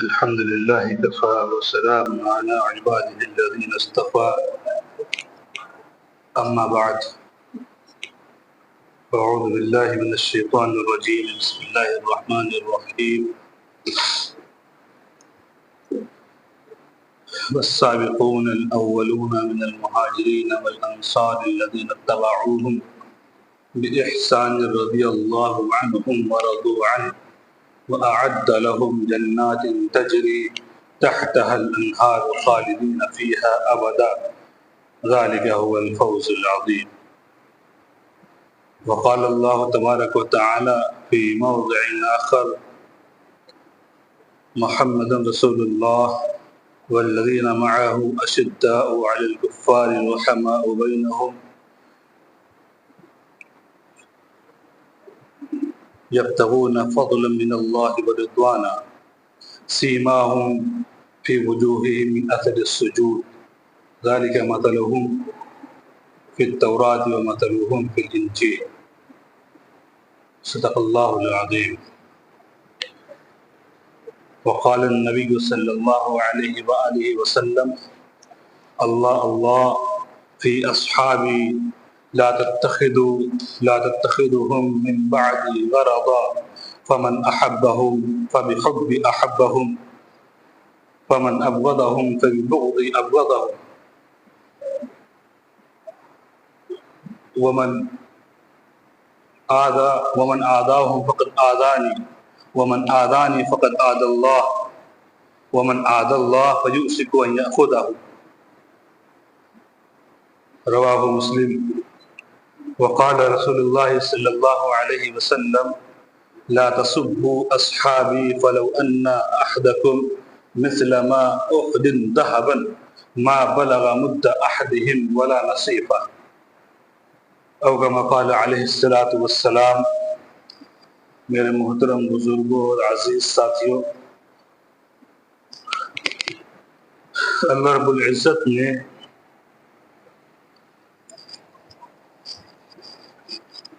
الحمد لله كفى وسلام على عباده الذين اصطفى أما بعد أعوذ بالله من الشيطان الرجيم بسم الله الرحمن الرحيم والسابقون الأولون من المهاجرين والأنصار الذين اتبعوهم بإحسان رضي الله عنهم ورضوا عنه وأعد لهم جنات تجري تحتها الأنهار خالدين فيها أبدا ذلك هو الفوز العظيم. وقال الله تبارك وتعالى في موضع آخر محمد رسول الله والذين معه أشداء على الكفار رحماء بينهم يبتغون فضلا من الله ورضوانا سيماهم في وجوههم من أثر السجود ذلك مثلهم في التوراة ومثلهم في الإنجيل صدق الله العظيم. وقال النبي صلى الله عليه وآله وسلم الله الله في أصحابي لا تتخذهم من بعدي غرضا فمن أحبهم فبحب أحبهم فمن أبغضهم فببغض أبغضهم ومن آذاهم فقد آذاني ومن آذاني فقد آذى الله ومن آذى الله فيؤسك أن يأخذه رواه مسلم. وقال رسول الله صلى الله عليه وسلم لا تسبوا أصحابي فلو أن أحدكم مثل ما أحد ذهبا ما بلغ مد أحدهم ولا نصيفه او كما قال علیہ الصلاۃ والسلام. میرے محترم بزرگوں اور عزیز ساتھیوں، اللہ رب العزت نے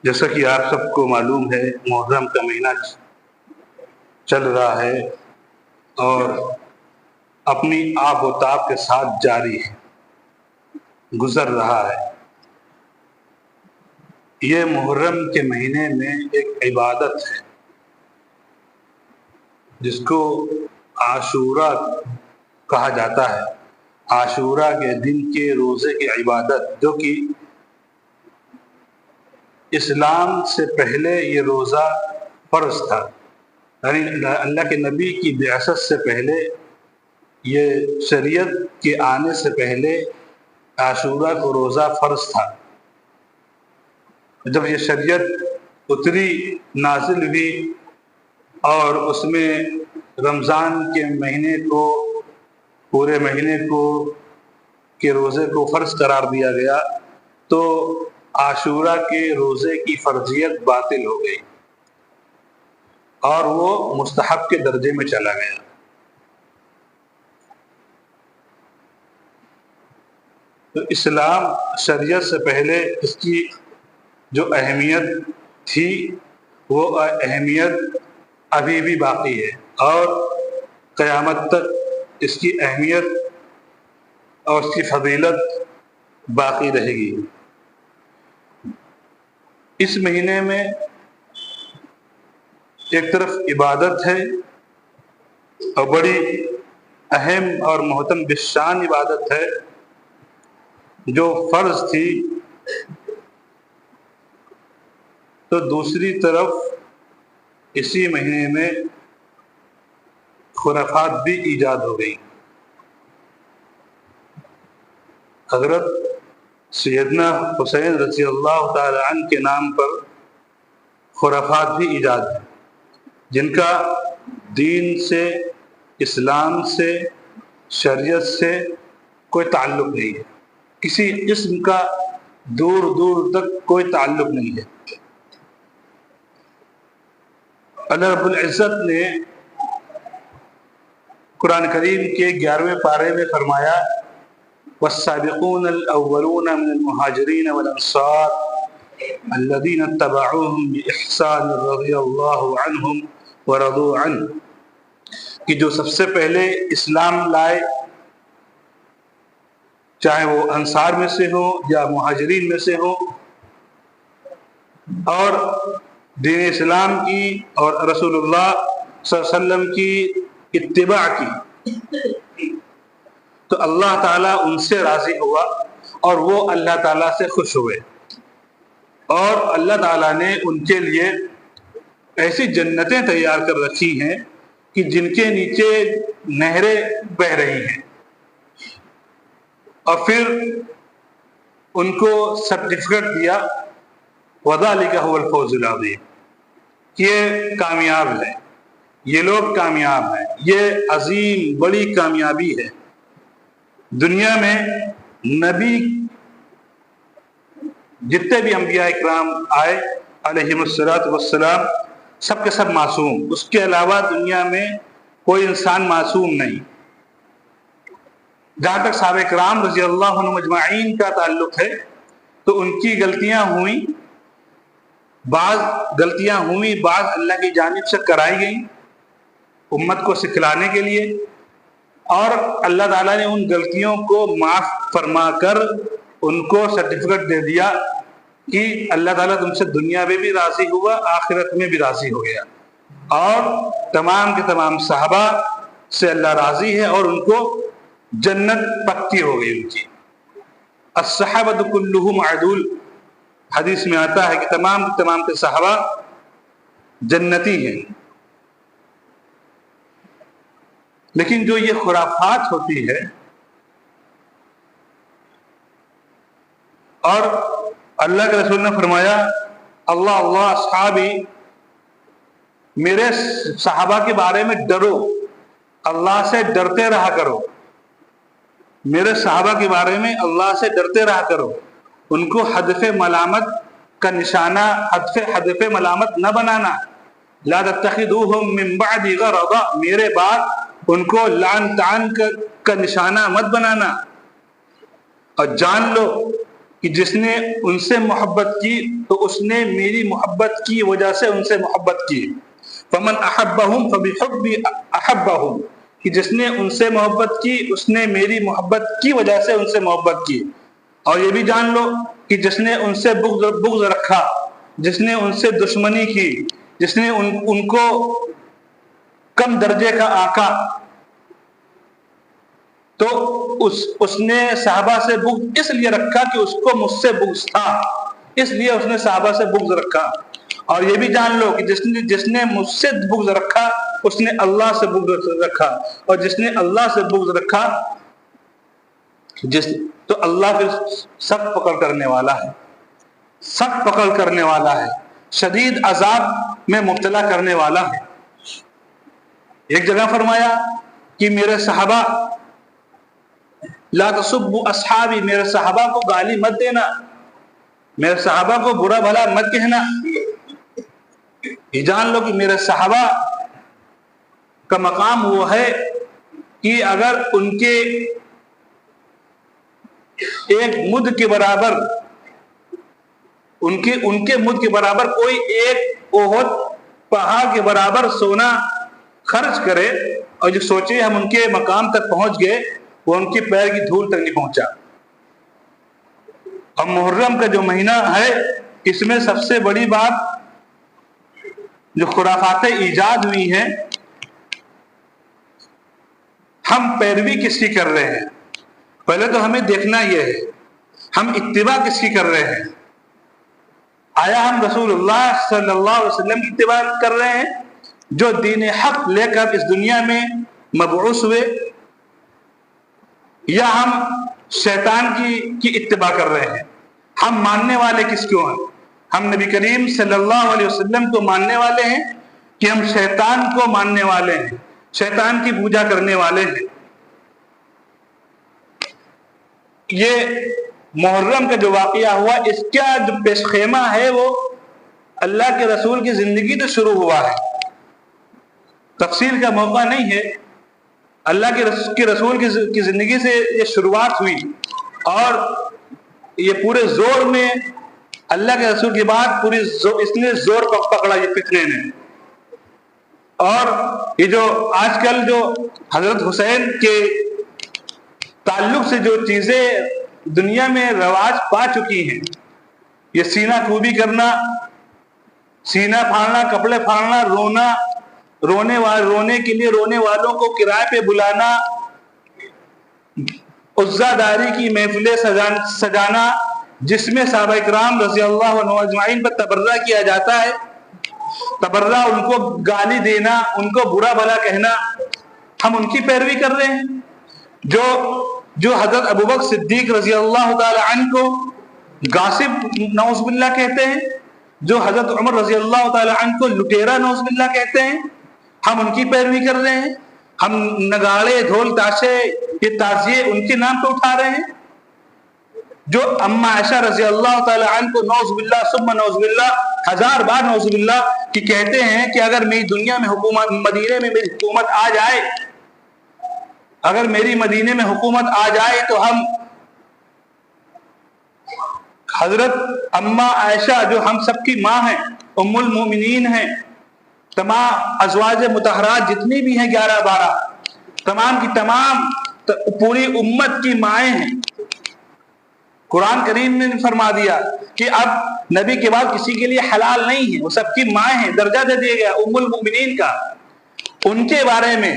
جیسا کہ آپ سب کو معلوم ہے محرم کا مہینہ چل رہا ہے اور اپنی آب و تاب کے ساتھ جاری ہے، گزر رہا ہے. یہ محرم کے مہینے میں ایک عبادت ہے جس کو عاشورہ کہا جاتا ہے. عاشورہ کے دن کے روزے کی عبادت، جو کہ اسلام سے پہلے یہ روزہ فرض تھا، یعنی اللہ کے نبی کی بعثت سے پہلے، یہ شریعت کے آنے سے پہلے عاشورہ کو روزہ فرض تھا. جب یہ شریعت اتری، نازل ہوئی اور اس میں رمضان کے مہینے کو، پورے مہینے کو کے روزے کو فرض قرار دیا گیا، تو عاشورہ کے روزے کی فرضیت باطل ہو گئی اور وہ مستحب کے درجے میں چلا گیا. تو اسلام شریعت سے پہلے اس کی جو اہمیت تھی وہ اہمیت ابھی بھی باقی ہے اور قیامت تک اس کی اہمیت اور اس کی فضیلت باقی رہے گی. اس مہینے میں ایک طرف عبادت ہے اور بڑی اہم اور محترم بشان عبادت ہے جو فرض تھی، تو دوسری طرف اسی مہینے میں خرافات بھی ایجاد ہو گئی. حضرت سیدنا حسین رضی اللہ تعالی عنہ کے نام پر خرافات بھی ایجاد ہیں جن کا دین سے، اسلام سے، شریعت سے کوئی تعلق نہیں ہے، کسی قسم کا دور دور تک کوئی تعلق نہیں ہے. اللہ رب العزت نے قرآن کریم کے 11ویں پارے میں فرمایا والسابقون الاولون من المهاجرين والانصار الذين اتبعوهم باحسان رضي الله عنهم ورضوا عنه کہ جو سب سے پہلے اسلام لائے، چاہے وہ انصار میں سے ہو یا مہاجرین میں سے ہو، اور دین اسلام کی اور رسول اللہ صلی اللہ علیہ وسلم کی اتباع کی، تو اللہ تعالیٰ ان سے راضی ہوا اور وہ اللہ تعالیٰ سے خوش ہوئے، اور اللہ تعالیٰ نے ان کے لیے ایسی جنتیں تیار کر رکھی ہیں کہ جن کے نیچے نہریں بہہ رہی ہیں، اور پھر ان کو سرٹیفکیٹ دیا، وَذَلِكَ هُوَ الْفَوْزُ الْعَظِيمُ، یہ کامیاب ہے، یہ لوگ کامیاب ہیں، یہ عظیم بڑی کامیابی ہے۔ دنیا میں نبی جتنے بھی انبیاء اکرام آئے علیہم السلام سب کے سب معصوم، اس کے علاوہ دنیا میں کوئی انسان معصوم نہیں۔ جہاں تک صحابہ کرام رضی اللہ عنہم اجمعین کا تعلق ہے تو ان کی غلطیاں ہوئیں، بعض غلطیاں ہوئیں، بعض اللہ کی جانب سے کرائی گئیں امت کو سکھلانے کے لیے، اور اللہ تعالیٰ نے ان غلطیوں کو معاف فرما کر ان کو سرٹیفکیٹ دے دیا کہ اللہ تعالیٰ تم سے دنیا میں بھی راضی ہوا، آخرت میں بھی راضی ہو گیا، اور تمام کے تمام صحابہ سے اللہ راضی ہے اور ان کو جنت پکی ہو گئی ان کی۔ الصحابۃ کلہم عدول، حدیث میں آتا ہے کہ تمام کے صحابہ جنتی ہیں۔ لیکن جو یہ خرافات ہوتی ہے اور اللہ کے رسول نے فرمایا اللہ اصحابی، میرے صحابہ کے بارے میں ڈرو، اللہ سے ڈرتے رہا کرو، میرے صحابہ کے بارے میں اللہ سے ڈرتے رہا کرو، ان کو حذف ملامت کا نشانہ، حذف ملامت نہ بنانا، لا تتخذوہم من بعد غرضا، میرے بعد ان کو لعن طعن کا نشانہ مت بنانا، اور جان لو کہ جس نے ان سے محبت کی تو اس نے میری محبت کی وجہ سے ان سے محبت کی، فمن احبہم فبحبی احبہم، کہ جس نے ان سے محبت کی اس نے میری محبت کی وجہ سے ان سے محبت کی، اور یہ بھی جان لو کہ جس نے ان سے بغض رکھا، جس نے ان سے دشمنی کی، جس نے ان کو کم درجے کا آنکا، تو اس نے صحابہ سے بغض اس لیے رکھا کہ اس کو مجھ سے بغض تھا، اس لیے اس نے صحابہ سے بغض رکھا، اور یہ بھی جان لو کہ جس نے مجھ سے بغض رکھا اس نے اللہ سے بغض رکھا، اور جس نے اللہ سے بغض رکھا تو اللہ پھر سخت پکڑ کرنے والا ہے، سخت پکڑ کرنے والا ہے، شدید عذاب میں مبتلا کرنے والا ہے۔ ایک جگہ فرمایا کہ میرے صحابہ لا تسبوا اصحابی، میرے صحابہ کو گالی مت دینا، میرے صحابہ کو برا بھلا مت کہنا، یہ جان لو کہ میرے صحابہ کا مقام وہ ہے کہ اگر ان کے ایک مد کے برابر، ان کے مد کے برابر کوئی ایک احد پہاڑ کے برابر سونا خرچ کرے اور جو سوچے ہم ان کے مقام تک پہنچ گئے، وہ ان کے پیر کی دھول تک نہیں پہنچا۔ اور محرم کا جو مہینہ ہے اس میں سب سے بڑی بات جو خرافات ایجاد ہوئی ہیں، ہم پیروی کس کی کر رہے ہیں؟ پہلے تو ہمیں دیکھنا یہ ہے ہم اتباع کس کی کر رہے ہیں۔ آیا ہم رسول اللہ صلی اللہ علیہ وسلم کی اتباع کر رہے ہیں جو دین حق لے کر اس دنیا میں مبعوث ہوئے، یا ہم شیطان کی اتباع کر رہے ہیں؟ ہم ماننے والے کس کو ہیں؟ ہم نبی کریم صلی اللہ علیہ وسلم کو ماننے والے ہیں کہ ہم شیطان کو ماننے والے ہیں، شیطان کی پوجا کرنے والے ہیں؟ یہ محرم کا جو واقعہ ہوا اس کا جو پیش خیمہ ہے وہ اللہ کے رسول کی زندگی تو شروع ہوا ہے، تفصیل کا موقع نہیں ہے، اللہ کے رسول کی زندگی سے یہ شروعات ہوئی، اور یہ پورے زور میں اللہ کے رسول کے بعد اس نے زور پکڑا یہ فتنے نے، اور یہ جو آج کل جو حضرت حسین کے تعلق سے جو چیزیں دنیا میں رواج پا چکی ہیں، یہ سینہ کوبی کرنا، سینہ پھاڑنا، کپڑے پھاڑنا، رونے کے لیے رونے والوں کو کرائے پہ بلانا، عزاداری کی محفلیں سجانا جس میں صحابہ اکرام رضی اللہ عنہ اجمعین پر تبرہ کیا جاتا ہے، تبرہ، ان کو گالی دینا، ان کو برا بھلا کہنا، ہم ان کی پیروی کر رہے ہیں جو حضرت ابوبکر صدیق رضی اللہ تعالی عنہ کو غاصب نعوذ باللہ کہتے ہیں، جو حضرت عمر رضی اللہ تعالی عنہ کو لٹیرا نعوذ باللہ کہتے ہیں، ہم ان کی پیروی کر رہے ہیں، ہم نگاڑے ڈھول تاشے یہ تعزیے ان کے نام پہ اٹھا رہے ہیں، جو اما عائشہ رضی اللہ تعالی عنہ کو نعوذ باللہ ثم نعوذ باللہ 1000 بار نعوذ باللہ کہ کہتے ہیں کہ اگر میری دنیا میں حکومت، مدینے میں میری حکومت آ جائے، اگر میری مدینے میں حکومت آ جائے تو ہم حضرت اما عائشہ جو ہم سب کی ماں ہیں، ام المومنین ہیں، تمام ازواج مطہرات جتنی بھی ہیں 11-12، تمام کی تمام پوری امت کی مائیں ہیں۔ قرآن کریم نے فرما دیا کہ اب نبی کے بعد کسی کے لیے حلال نہیں ہے، وہ سب کی مائیں ہیں، درجہ دے دیا گیا ام المؤمنین کا۔ ان کے بارے میں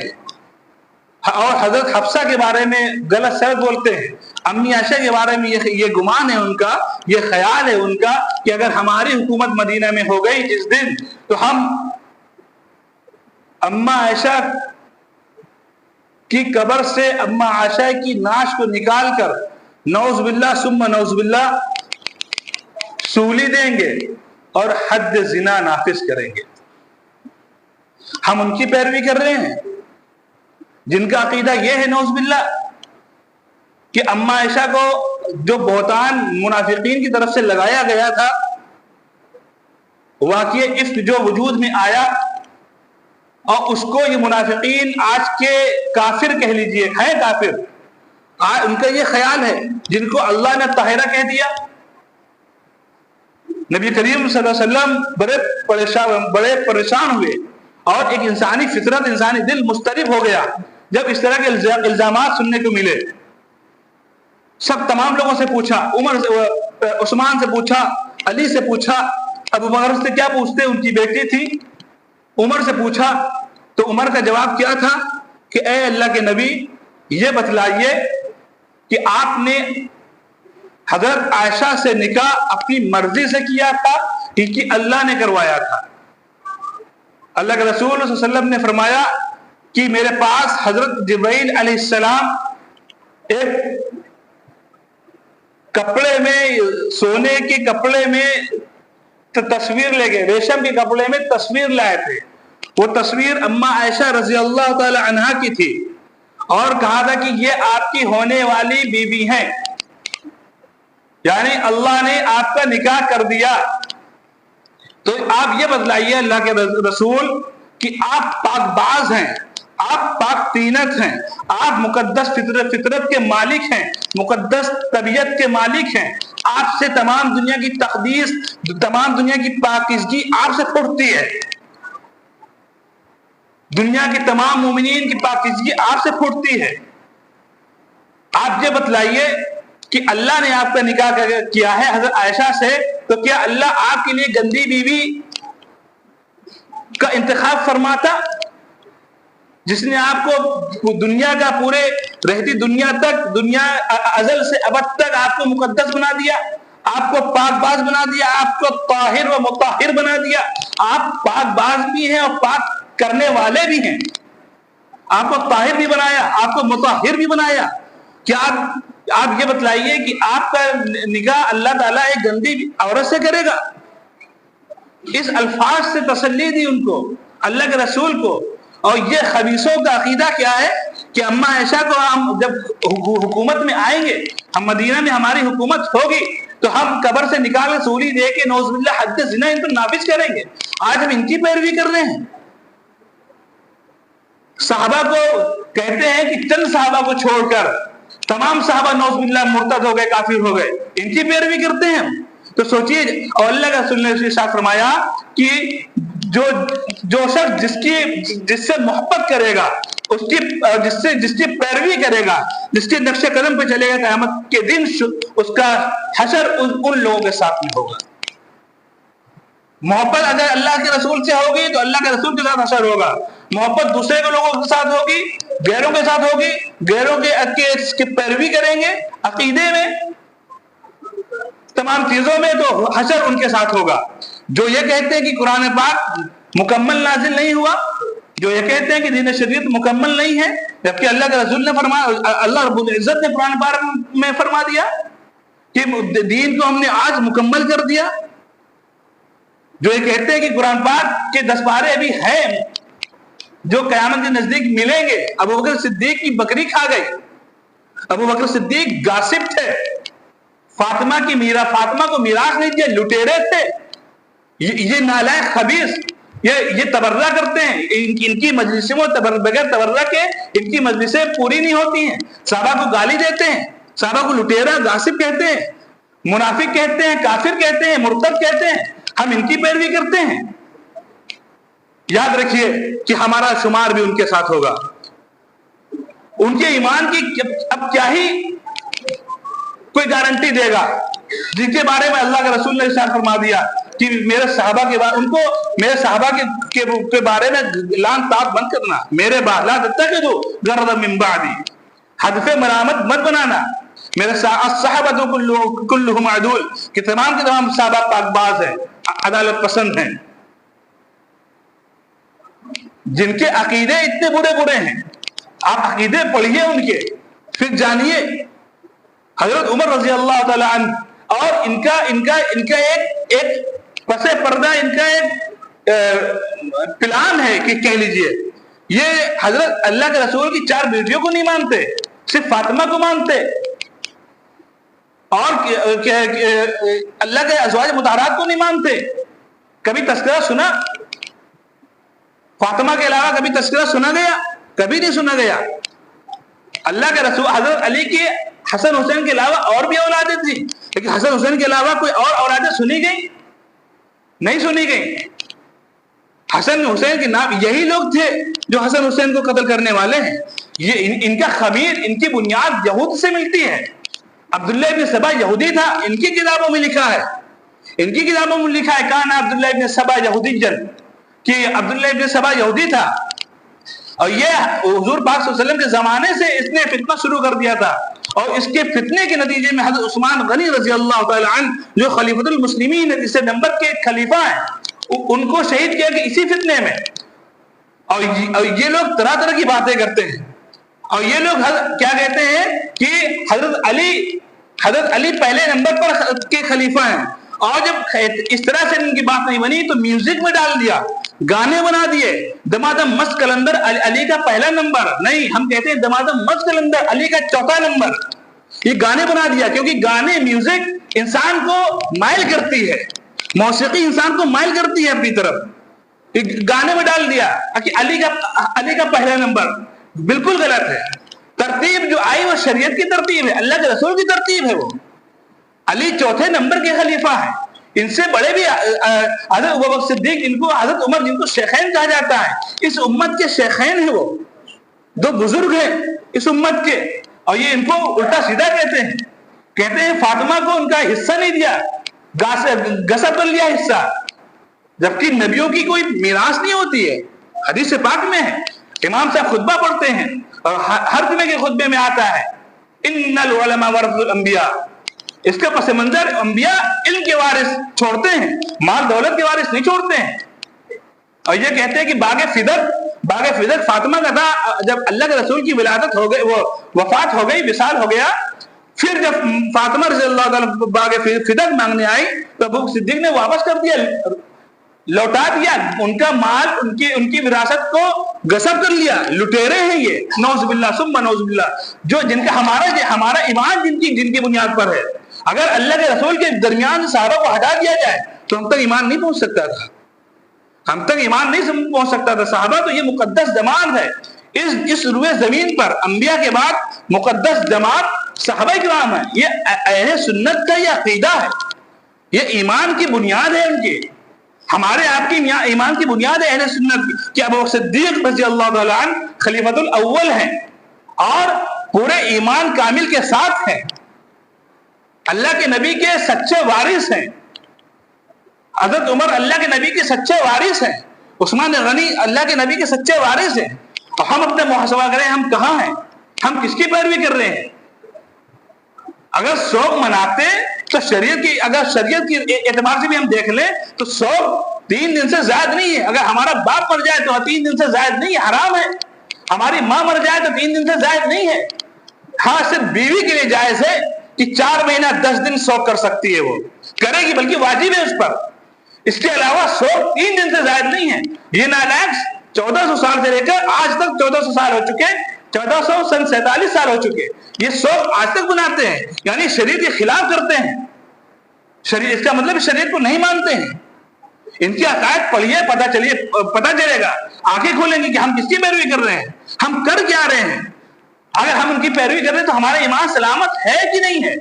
اور حضرت حفصہ کے بارے میں غلط سلط بولتے ہیں، امی عائشہ کے بارے میں یہ گمان ہے ان کا، یہ خیال ہے ان کا کہ اگر ہماری حکومت مدینہ میں ہو گئی جس دن تو ہم اما عائشہ کی قبر سے اما عائشہ کی نعش کو نکال کر نعوذ باللہ ثم نعوذ باللہ سولی دیں گے اور حد زنا نافذ کریں گے۔ ہم ان کی پیروی کر رہے ہیں جن کا عقیدہ یہ ہے نعوذ باللہ کہ اما عائشہ کو جو بہتان منافقین کی طرف سے لگایا گیا تھا، واقعہ افک جو وجود میں آیا، اور اس کو یہ منافقین آج کے کافر کہہ لیجئے، ہیں کافر، ان کا یہ خیال ہے جن کو اللہ نے طاہرہ کہہ دیا۔ نبی کریم صلی اللہ علیہ وسلم بڑے پریشان ہوئے اور ایک انسانی فطرت، انسانی دل مضطرب ہو گیا جب اس طرح کے الزامات سننے کو ملے۔ سب تمام لوگوں سے پوچھا، عثمان سے پوچھا، علی سے پوچھا، ابو بکر سے کیا پوچھتے، ان کی بیٹی تھی، عمر سے پوچھا، تو عمر کا جواب کیا تھا کہ اے اللہ کے نبی یہ بتلائیے کہ آپ نے حضرت عائشہ سے نکاح اپنی مرضی سے کیا تھا کہ اللہ نے کروایا تھا؟ اللہ کے رسول صلی اللہ علیہ وسلم نے فرمایا کہ میرے پاس حضرت جبرائیل علیہ السلام ایک کپڑے میں، سونے کے کپڑے میں تصویر لے گئے، ریشم کے کپڑے میں تصویر لائے تھے، وہ تصویر اما عائشہ رضی اللہ تعالی عنہا کی تھی، اور کہا تھا کہ یہ آپ کی ہونے والی بیوی ہیں، یعنی اللہ نے آپ کا نکاح کر دیا۔ تو آپ یہ بتلائیے اللہ کے رسول کہ آپ پاک باز ہیں، آپ پاک تینت ہیں، آپ مقدس فطرت کے مالک ہیں، مقدس طبیعت کے مالک ہیں، آپ سے تمام دنیا کی تقدیس، تمام دنیا کی پاکیزگی آپ سے پھوٹتی ہے، دنیا کی تمام مومنین کی پاکیزگی آپ سے پھوٹتی ہے۔ آپ یہ بتلائیے کہ اللہ نے آپ کا نکاح کیا ہے حضرت عائشہ سے، تو کیا اللہ آپ کے لیے گندی بیوی کا انتخاب فرماتا، جس نے آپ کو دنیا کا پورے رہتی دنیا تک، دنیا ازل سے ابد تک آپ کو مقدس بنا دیا، آپ کو پاک باز بنا دیا، آپ کو طاہر و مطہر بنا دیا، آپ پاک باز بھی ہیں اور پاک کرنے والے بھی ہیں، آپ کو طاہر بھی بنایا، آپ کو مطہر بھی بنایا، کیا آپ یہ بتلائیے کہ آپ کا نکاح اللہ تعالیٰ ایک گندی عورت سے کرے گا؟ اس الفاظ سے تسلی دی ان کو، اللہ کے رسول کو۔ اور یہ خبیثوں کا عقیدہ کیا ہے کہ اما عائشہ کو ہم جب حکومت میں آئیں گے، ہم مدینہ میں ہماری حکومت ہوگی تو ہم قبر سے نکال کے سولی دے کے نعوذ باللہ حد زنا ان پر نافذ کریں گے۔ آج ہم ان کی پیروی کر رہے ہیں۔ صحابہ کو کہتے ہیں کہ چند صحابہ کو چھوڑ کر تمام صحابہ نعوذ باللہ مرتد ہو گئے، کافر ہو گئے، ان کی پیروی کرتے ہیں ہم۔ تو سوچئے، اور اللہ کا رسول نے ارشاد فرمایا کہ جو شخص جس سے محبت کرے گا، جس کی پیروی کرے گا، جس کے نقش قدم پہ چلے گا، قیامت کے دن اس کا حشر ان لوگوں کے ساتھ میں ہوگا۔ محبت اگر اللہ کے رسول سے ہوگی تو اللہ کے رسول کے ساتھ حشر ہوگا، محبت دوسرے کے لوگوں کے ساتھ ہوگی، غیروں کے ساتھ ہوگی، غیروں کے پیروی کریں گے، عقیدے میں، تمام چیزوں میں، تو حشر ان کے ساتھ ہوگا۔ جو یہ کہتے ہیں کہ قرآن پاک مکمل نازل نہیں ہوا، جو یہ کہتے ہیں کہ دین شریعت مکمل نہیں ہے، جبکہ اللہ کے رسول نے فرمایا، اللہ رب العزت نے قرآن پاک میں فرما دیا کہ دین کو ہم نے آج مکمل کر دیا۔ جو یہ کہتے ہیں کہ قرآن پاک کے 10 پارے ابھی ہیں جو قیامت کے نزدیک ملیں گے، ابو بکر صدیق کی بکری کھا گئی، ابو بکر صدیق غاصب تھے، فاطمہ کو میراث نہیں دیا، لٹیرے تھے، یہ نالائق خبیث، یہ تبرہ کرتے ہیں، ان کی مجلسوں بغیر تبرہ کے ان کی مجلسیں پوری نہیں ہوتی ہیں، صحابہ کو گالی دیتے ہیں، صحابہ کو لٹیرا غاصب کہتے ہیں، منافق کہتے ہیں، کافر کہتے ہیں، مرتد کہتے ہیں، ہم ان کی پیروی کرتے ہیں۔ یاد رکھیے کہ ہمارا شمار بھی ان کے ساتھ ہوگا۔ ان کے ایمان کی اب کیا ہی کوئی گارنٹی دے گا، جن کے بارے میں اللہ کے رسول نے ارشاد فرما دیا کہ میرے صحابہ کے بارے میں لان تاپ بند کرنا، میرے بعد لا تتخذوا غرضا من بعدی، حذف ملامت مت بنانا، میرے صحابہ کلہم عدول، کہ تمام کے تمام صحابہ پاک باز ہیں، عدالت پسند ہیں۔ جن کے عقیدے اتنے برے ہیں، آپ عقیدے پڑھیے ان کے، پھر جانیے۔ حضرت عمر رضی اللہ تعالی عنہ، اور ان کا ایک پس پردہ، ان کا ایک پلان ہے کہ کہہ لیجئے، یہ حضرت اللہ کے رسول کی 4 بیٹیوں کو نہیں مانتے، صرف فاطمہ کو مانتے، اور اللہ کے ازواج مطہرات کو نہیں مانتے۔ کبھی تذکرہ سنا فاطمہ کے علاوہ؟ کبھی تذکرہ سنا گیا؟ کبھی نہیں سنا گیا۔ اللہ کے رسول حضرت علی کی حسن حسین کے علاوہ اور بھی اولادیں تھیں، لیکن حسن حسین کے علاوہ کوئی اور اولادیں سنی گئی؟ نہیں سنی گئی۔ حسن حسین کے نام، یہی لوگ تھے جو حسن حسین کو قتل کرنے والے ہیں۔ یہ ان کا خمیر، ان کی بنیاد یہود سے ملتی ہے۔ عبداللہ ابن سبا یہودی تھا، ان کی کتابوں میں لکھا ہے، کان عبداللہ ابن سبا یہودی جن، کہ عبداللہ ابن سبا یہودی تھا، اور یہ حضور پاک صلی اللہ علیہ وسلم کے زمانے سے اس نے فتنہ شروع کر دیا تھا، اور اس کے فتنے کے نتیجے میں حضرت عثمان غنی رضی اللہ تعالی عنہ، جو خلیفۃ المسلمین اس نمبر کے خلیفہ ہیں، ان کو شہید کیا کہ اسی فتنے میں۔ اور یہ لوگ طرح طرح کی باتیں کرتے ہیں، اور یہ لوگ کیا کہتے ہیں کہ حضرت علی پہلے نمبر پر کے خلیفہ ہیں، اور جب اس طرح سے ان کی بات نہیں بنی تو میوزک میں ڈال دیا، گانے بنا دیے، دمادم مست کلندر علی کا پہلا نمبر نہیں، ہم کہتے ہیں دمادم مست کلندر علی کا 4تھا نمبر، یہ گانے بنا دیا، کیونکہ گانے، میوزک انسان کو مائل کرتی ہے، موسیقی انسان کو مائل کرتی ہے اپنی طرف، گانے میں ڈال دیا کہ علی کا پہلا نمبر، بالکل غلط ہے۔ ترتیب جو آئی وہ شریعت کی ترتیب ہے، اللہ کے رسول کی ترتیب ہے، وہ علی 4تھے نمبر کے خلیفہ ہیں، ان سے بڑے بھی حضرت ابوبکر صدیق، ان کو حضرت عمر، جن کو شیخین کہا جاتا ہے، اس امت کے شیخین ہیں، وہ 2 بزرگ ہیں اس امت کے، اور یہ ان کو الٹا سیدھا کہتے ہیں فاطمہ کو ان کا حصہ نہیں دیا، غصب کر لیا حصہ، جبکہ نبیوں کی کوئی میراث نہیں ہوتی ہے، حدیث پاک میں ہے، امام صاحب خطبہ پڑھتے ہیں، اور ہر جمعے کے خطبے میں آتا ہے ان العلماء ورث الانبیاء، اس کا پس منظر انبیاء علم کے وارث چھوڑتے ہیں، مال دولت کے وارث نہیں چھوڑتے ہیں۔ اور یہ کہتے ہیں کہ باغ فدق فاطمہ کا تھا، جب اللہ کے رسول کی ولادت ہو گئی، وہ وفات ہو گئی، وصال ہو گیا، پھر جب فاطمہ رضی اللہ تعالیٰ باغ فدق مانگنے آئی تو ابو صدیق نے واپس کر دیا، لوٹا دیا، ان کا مال، ان کی وراثت کو غصب کر لیا، لٹیرے ہیں یہ، نعوذ باللہ ثم نعوذ باللہ، جن کا ہمارا ایمان جن کی بنیاد پر ہے۔ اگر اللہ کے رسول کے درمیان صحابہ کو ہٹا دیا جائے تو ہم تک ایمان نہیں پہنچ سکتا تھا، صحابہ تو یہ مقدس جماعت ہے، اس روئے زمین پر انبیاء کے بعد مقدس جماعت صحابہ کرام ہے، یہ اہل سنت کا یہ عقیدہ ہے، یہ ایمان کی بنیاد ہے ان کی۔ ہمارے آپ کی ایمان کی بنیاد ہے اہل سنت کی کہ ابو بکر صدیق رضی اللہ تعالیٰ عنہ خلیفۃ الاول ہیں اور پورے ایمان کامل کے ساتھ ہیں، اللہ کے نبی کے سچے وارث ہیں، حضرت عمر اللہ کے نبی کے سچے وارث ہیں، عثمان غنی اللہ کے نبی کے سچے وارث ہیں، اور ہم اپنے محاسبہ کریں ہم کہاں ہیں، ہم کس کی پیروی کر رہے ہیں؟ اگر شوق مناتے تو شریعت کی، اگر شریعت کی اعتبار سے بھی ہم دیکھ لیں تو شوق 3 دن سے زائد نہیں ہے، اگر ہمارا باپ مر جائے تو 3 دن سے زائد نہیں ہے، حرام ہے، ہماری ماں مر جائے تو 3 دن سے زائد نہیں ہے، ہاں صرف بیوی کے لیے جائز ہے کہ 4 مہینہ 10 دن شوق کر سکتی ہے، وہ کرے گی بلکہ واجب ہے اس پر، اس کے علاوہ شوق 3 دن سے زائد نہیں ہے۔ یہ نالائق 1400 سال سے لے کر آج تک 1400 سال ہو چکے، 1447 سال ہو چکے، یہ شوق آج تک بناتے ہیں، یعنی شریعت کے خلاف کرتے ہیں، شریعت اس کا مطلب شریعت کو نہیں مانتے ہیں۔ ان کی عقائد پڑھیے، پتہ چلے گا، آنکھیں کھولیں گی کہ ہم کس کی پیروی کر رہے ہیں، ہم کر کیا رہے ہیں۔ اگر ہم ان کی پیروی کر رہے ہیں تو ہمارا ایمان سلامت ہے کہ نہیں ہے،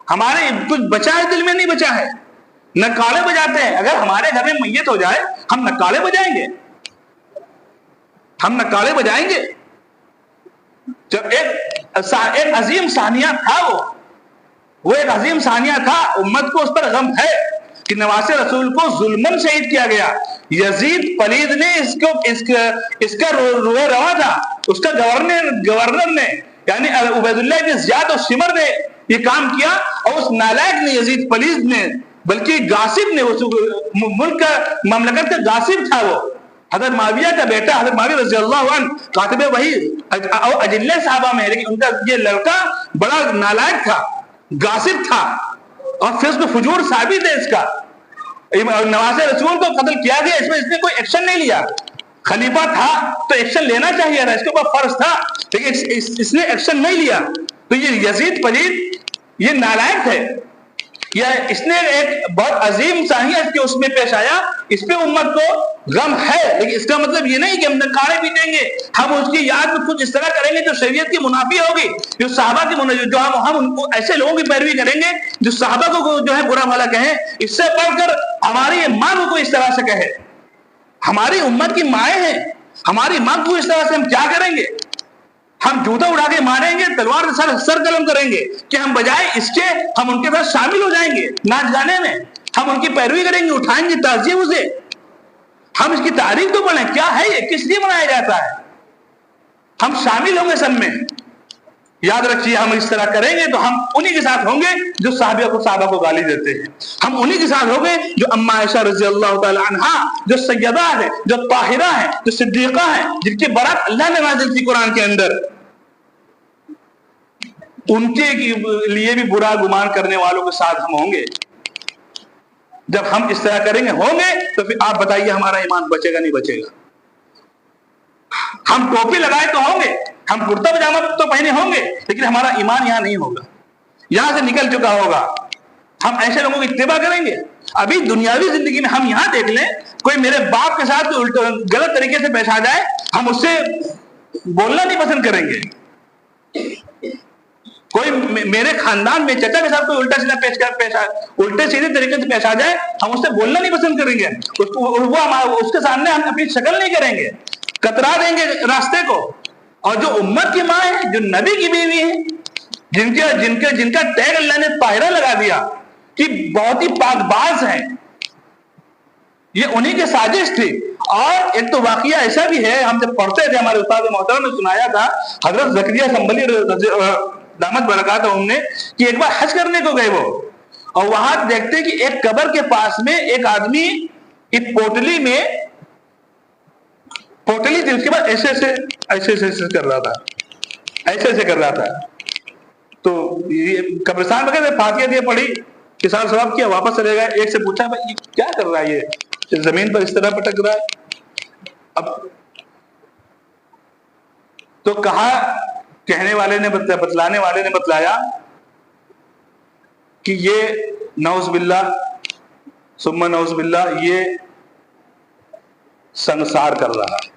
ہمارے کچھ بچا ہے، دل میں نہیں بچا ہے۔ نکالے بجاتے ہیں، اگر ہمارے گھر میں میت ہو جائے ہم نکالے بجائیں گے، ہم نکالے بجائیں گے۔ جب ایک عظیم ثانیہ تھا، وہ ایک عظیم ثانیہ تھا، امت کو اس پر غم ہے کہ نواسے رسول کو ظلمن شہید کیا گیا، یزید پلید نے اس کا روح روا تھا، اس کا گورنر نے یعنی عبید اللہ بن زیاد اور شمر نے یہ کام کیا، اور اس نالائق نے، یزید پلید نے، بلکہ غاصب نے، اس ملک کا مملکت کا غاصب تھا، وہ حضرت معاویہ کا بیٹا، حضرت معاویہ رضی اللہ عنہ کاتب وحی اجلے صحابہ میں، لیکن ان کا یہ لڑکا بڑا نالائق تھا، غاصب تھا، اور پھر اس میں فجور ثابت ہے اس کا۔ نواسے رسول کو قتل کیا گیا، اس میں اس نے کوئی ایکشن نہیں لیا، خلیفہ تھا تو ایکشن لینا چاہیے تھا، اس کے اوپر فرض تھا، لیکن اس نے ایکشن نہیں لیا۔ تو یہ یزید پلید یہ نالائق ہے، یا اس نے ایک بہت عظیم ثانیہ اس میں پیش آیا، اس پہ امت کو غم ہے، لیکن اس کا مطلب یہ نہیں کہ ہم نکالے پیٹیں گے، ہم اس کی یاد میں کچھ اس طرح کریں گے جو شریعت کی منافی ہوگی، جو صحابہ کی جو ہم ان کو ایسے لوگوں کی پیروی کریں گے جو صحابہ کو جو ہے برا بھلا کہیں، اس سے پڑھ کر ہماری ماں کو اس طرح سے کہے، ہماری امت کی مائیں ہیں، ہماری ماں کو اس طرح سے ہم کیا کریں گے؟ ہم جوتا اڑا کے ماریں گے، تلوار سر قلم کریں گے کہ ہم بجائے اس کے ہم ان کے ساتھ شامل ہو جائیں گے ناچ گانے میں، ہم ان کی پیروی کریں گے، اٹھائیں گے تعظیم اسے، ہم اس کی تاریخ تو پڑھیں، کیا ہے یہ، کس لیے منایا جاتا ہے، ہم شامل ہوں گے سب میں۔ یاد رکھیے، ہم اس طرح کریں گے تو ہم انہی کے ساتھ ہوں گے جو صحابہ کو گالی دیتے ہیں، ہم انہی کے ساتھ ہوں گے جو اما عائشہ رضی اللہ تعالی عنہا، جو سیدہ ہے، جو طاہرہ ہے، جو صدیقہ ہے، جن کی برات اللہ نے نازل کی قرآن کے اندر، ان کے لیے بھی برا گمان کرنے والوں کے ساتھ ہم ہوں گے۔ جب ہم اس طرح کریں گے ہوں گے تو پھر آپ بتائیے ہمارا ایمان بچے گا نہیں بچے گا؟ ہم ٹوپی لگائے تو ہوں گے، ہم کرتا پجامہ تو پہنے ہوں گے، لیکن ہمارا ایمان یہاں نہیں ہوگا، یہاں سے نکل چکا ہوگا، ہم ایسے لوگوں کی اتباع کریں گے۔ ابھی دنیاوی زندگی میں ہم یہاں دیکھ لیں، کوئی میرے باپ کے ساتھ غلط طریقے سے پیش آ جائے، ہم اس سے بولنا نہیں پسند کریں گے۔ کوئی میرے خاندان میں چچا کے ساتھ کوئی الٹے سیدھے طریقے سے پیش آ جائے، ہم اس سے بولنا نہیں پسند کریں گے، اس کے سامنے ہم اپنی شکل نہیں کریں گے، کترا دیں گے راستے کو۔ اور جو امت کی ماں ہے، جو نبی کی بیوی ہے، جن کا ٹیگ اللہ نے طاہرہ لگا دیا کہ بہت ہی پاک باز ہیں، یہ انہی کے سازش تھی۔ اور ایک تو واقعہ ایسا بھی ہے، ہم جب پڑھتے تھے، ہمارے استاد محترم نے سنایا تھا، حضرت زکریا سنبلی دامت برکاتہم نے، کہ ایک بار حج کرنے کو گئے وہ، اور وہاں دیکھتے کہ ایک قبر کے پاس میں ایک آدمی ایک پوٹلی تھی، اس کے بعد ایسے کر رہا تھا، تو قبرستان وغیرہ فاتحہ دیا، پڑھی، کسان ثواب کیا، واپس چلے گئے۔ ایک سے پوچھا بھائی یہ کیا کر رہا ہے، یہ زمین پر اس طرح پٹک رہا ہے؟ اب تو کہا، کہنے والے نے بتلانے والے نے بتلایا کہ یہ نعوذ باللہ ثم نعوذ باللہ یہ سنسار کر رہا ہے۔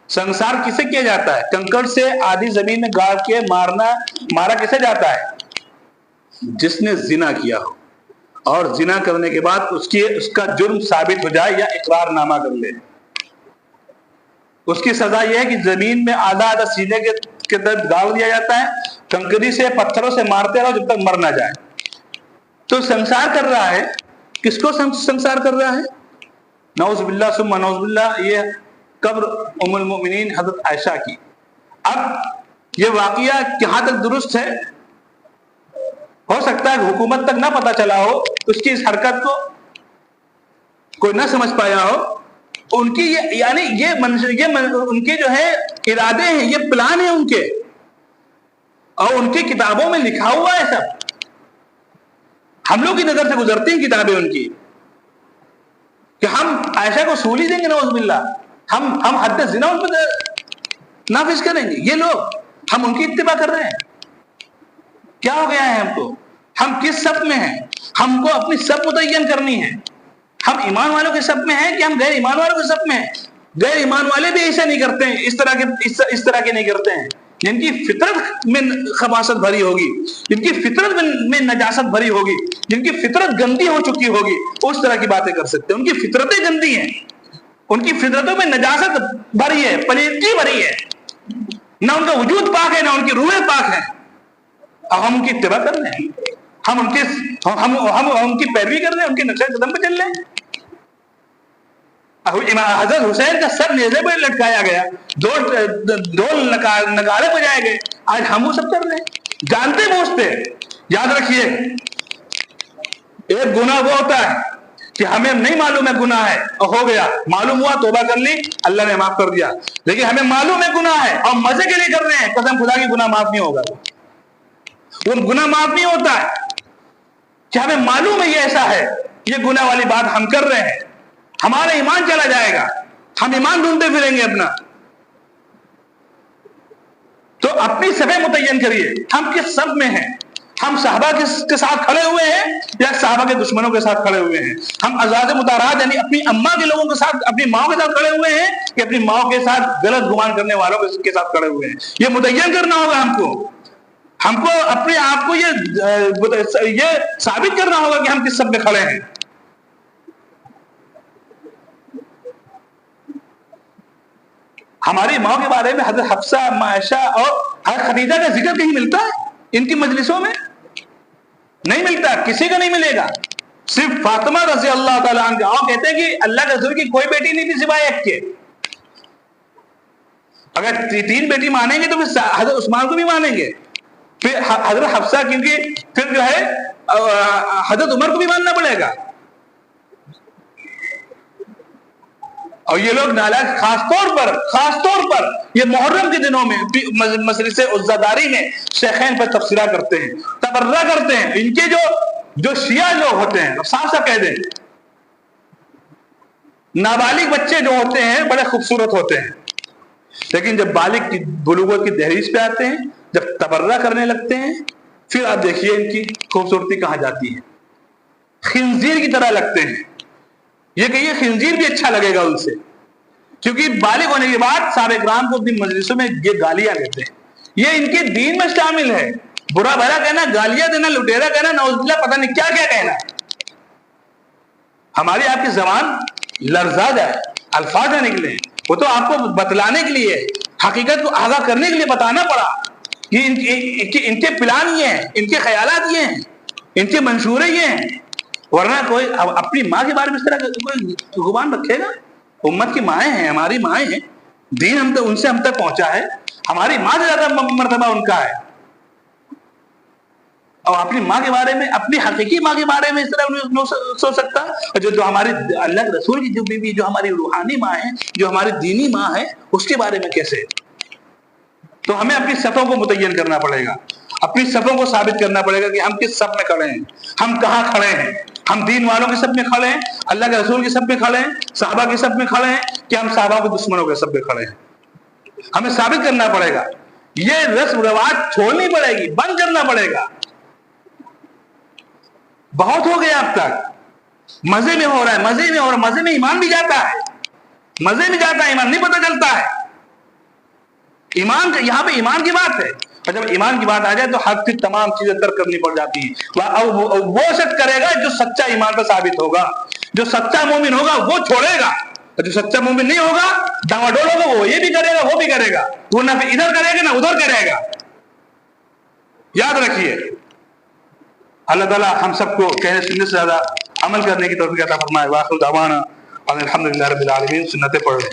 سنسار کسے کیا جاتا ہے؟ کنکڑ سے آدھی زمین میں گاڑ کے مارا کسے جاتا ہے؟ جس نے زنا کیا ہو اور زنا کرنے کے بعد اس کا جرم ثابت ہو جائے یا اقرار نامہ کر لے، اس کی سزا یہ ہے کہ زمین میں آدھا آدھا سینے کے درد گاڑ دیا جاتا ہے، کنکری سے پتھروں سے مارتے رہو جب تک مر نہ جائے۔ تو سنسار کر رہا ہے، کس کو سنسار کر رہا ہے؟ نعوذ باللہ ثم نعوذ باللہ، یہ قبر ام المؤمنین حضرت عائشہ کی۔ اب یہ واقعہ کہاں تک درست ہے؟ ہو سکتا ہے کہ حکومت تک نہ پتہ چلا ہو، اس کی اس حرکت کو کوئی نہ سمجھ پایا ہو۔ ان کی یعنی یہ ان کے جو ہے ارادے ہیں، یہ پلان ہیں ان کے، اور ان کی کتابوں میں لکھا ہوا ہے سب، ہم لوگ کی نظر سے گزرتی ہیں کتابیں ان کی، کہ ہم عائشہ کو سولی دیں گے نعوذ باللہ، ہم حد زنا ان پہ نافذ کریں گے۔ یہ لوگ، ہم ان کی اتباع کر رہے ہیں۔ کیا ہو گیا ہے ہم کو؟ ہم کس صف میں ہیں؟ ہم کو اپنی صف متعین کرنی ہے۔ ہم ایمان والوں کے صف میں ہیں کہ ہم غیر ایمان والوں کے صف میں ہیں؟ غیر ایمان والے بھی ایسا نہیں کرتے ہیں، اس طرح کے نہیں کرتے ہیں۔ جن کی فطرت میں خباثت بھری ہوگی، جن کی فطرت میں نجاست بھری ہوگی، جن کی فطرت گندی ہو چکی ہوگی، اس طرح کی باتیں کر سکتے ہیں۔ ان کی فطرتیں گندی ہیں، ان کی فطرتوں میں نجاست بھری ہے، پلیدگی بھری ہے، نہ ان کا وجود پاک ہے، نہ ان کی روحیں پاک ہیں، اب ہم ان کی اتباع کر رہے ہیں، ہم ان کی پیروی کر رہے ہیں، ان کے نقشہ قدم پہ چل رہے ہیں۔ حضرت حسین کا سر نیزے پہ لٹکایا گیا، ڈھول نگارے بجائے گئے، آج ہم وہ سب کر رہے ہیں جانتے بوجھتے۔ یاد رکھیے، ایک گناہ وہ ہوتا ہے کہ ہمیں نہیں معلوم ہے گناہ ہے اور ہو گیا، معلوم ہوا توبہ کر لی، اللہ نے معاف کر دیا، لیکن ہمیں معلوم ہے گناہ ہے اور مزے کے لیے کر رہے ہیں، قسم خدا کی گناہ معاف نہیں ہوگا، وہ گناہ معاف نہیں ہوتا ہے کہ ہمیں معلوم ہے یہ ایسا ہے، یہ گناہ والی بات ہم کر رہے ہیں، ہمارا ایمان چلا جائے گا، ہم ایمان ڈھونڈتے پھریں گے اپنا۔ تو اپنی صفیں متعین کریے، ہم کس صف میں ہیں؟ ہم صحابہ کے ساتھ کھڑے ہوئے ہیں یا صحابہ کے دشمنوں کے ساتھ کھڑے ہوئے ہیں؟ ہم ازواج مطہرات یعنی اپنی اماں کے لوگوں کے ساتھ، اپنی ماں کے ساتھ کھڑے ہوئے ہیں کہ اپنی ماں کے ساتھ غلط گمان کرنے والوں کے ساتھ کھڑے ہوئے ہیں؟ یہ متعین کرنا ہوگا ہم کو اپنے آپ کو یہ ثابت کرنا ہوگا کہ ہم کس صف میں کھڑے ہیں۔ ہماری ماں کے بارے میں حضرت حفصہ، عائشہ اور حضرت خدیجہ کا ذکر کہیں ملتا ہے؟ ان کی مجلسوں میں نہیں ملتا، کسی کا نہیں ملے گا، صرف فاطمہ رضی اللہ تعالیٰ عنہ۔ اور کہتے ہیں کہ اللہ کے رسول کی کوئی بیٹی نہیں تھی سوائے ایک کے۔ اگر 3 بیٹی مانیں گے تو پھر حضرت عثمان کو بھی مانیں گے، پھر حضرت حفصہ، کیونکہ پھر جو ہے حضرت عمر کو بھی ماننا پڑے گا۔ اور یہ لوگ نالائق خاص طور پر یہ محرم کے دنوں میں مجلس عزاداری میں شیخین پر تبصرہ کرتے ہیں، تبرہ کرتے ہیں۔ ان کے جو شیعہ لوگ ہوتے ہیں، صاف کہہ دیں، نابالغ بچے جو ہوتے ہیں بڑے خوبصورت ہوتے ہیں، لیکن جب بالغ کی بلوغت کی دہلیز پہ آتے ہیں، جب تبرہ کرنے لگتے ہیں، پھر آپ دیکھیے ان کی خوبصورتی کہاں جاتی ہے، خنزیر کی طرح لگتے ہیں۔ یہ کہیے خنزیر بھی اچھا لگے گا ان سے، کیونکہ بالغ ہونے کے بعد صحابہ کرام کو اپنی مجلسوں میں یہ گالیاں دیتے ہیں، یہ ان کے دین میں شامل ہے۔ برا بھلا کہنا، گالیاں دینا، لٹیرا کہنا، نعوذ باللہ پتہ نہیں کیا کیا کہنا۔ ہماری آپ کی زبان لرزا جائے، الفاظ نہ نکلے، وہ تو آپ کو بتلانے کے لیے، حقیقت کو آگاہ کرنے کے لیے بتانا پڑا کہ ان کے پلان یہ ہیں، ان کے خیالات یہ ہیں، ان کے منشورے یہ ہیں۔ ورنہ کوئی اپنی ماں کے بارے میں اس طرح کوئی گمان رکھے گا؟ امت کی مائیں ہیں، ہماری مائیں ہیں، دین ان سے ہم تک پہنچا ہے، ہماری ماں سے زیادہ مرتبہ ان کا ہے، اور اپنی ماں کے بارے میں، اپنی حقیقی ماں کے بارے میں اس طرح نہیں سوچ سکتا؟ اور جو ہماری اللہ کے رسول کی جو بیوی، جو ہماری روحانی ماں ہے، جو ہماری دینی ماں ہے، اس کے بارے میں کیسے؟ تو ہمیں اپنی صفوں کو متعین کرنا پڑے گا، اپنی صفوں کو ثابت کرنا پڑے گا کہ ہم کس صف میں کھڑے ہیں، ہم کہاں کھڑے ہیں۔ ہم دین والوں کے صف میں کھڑے ہیں، اللہ کے رسول کے صف میں کھڑے ہیں، صحابہ کے صف میں کھڑے ہیں، کہ ہم صحابہ کے دشمنوں کے صف میں کھڑے ہیں؟ ہمیں ثابت کرنا پڑے گا، یہ رسم رواج چھوڑنی پڑے گی، بند کرنا پڑے گا۔ بہت ہو گیا اب تک، مزے میں ہو رہا ہے، مزے میں ایمان بھی جاتا ہے، ایمان نہیں پتہ چلتا ہے۔ ایمان یہاں پہ ایمان کی بات ہے، اور جب ایمان کی بات آ جائے تو حق کی تمام چیزیں ترک کرنی پڑ جاتی ہیں. وہ شخص کرے گا جو سچا ایمان پر ثابت ہوگا. جو سچا مومن ہوگا وہ چھوڑے گا، اور جو سچا مومن نہیں ہوگا ڈاما ڈول ہوگا، وہ یہ بھی کرے گا وہ بھی کرے گا، وہ نہ ادھر کرے گا نہ ادھر کرے گا. یاد رکھیے اللہ تعالیٰ ہم سب کو کہنے سننے سے زیادہ عمل کرنے کی توفیق عطا فرمائے. واخر دعوانا الحمدللہ رب العالمین. سنتیں پڑھ لیں.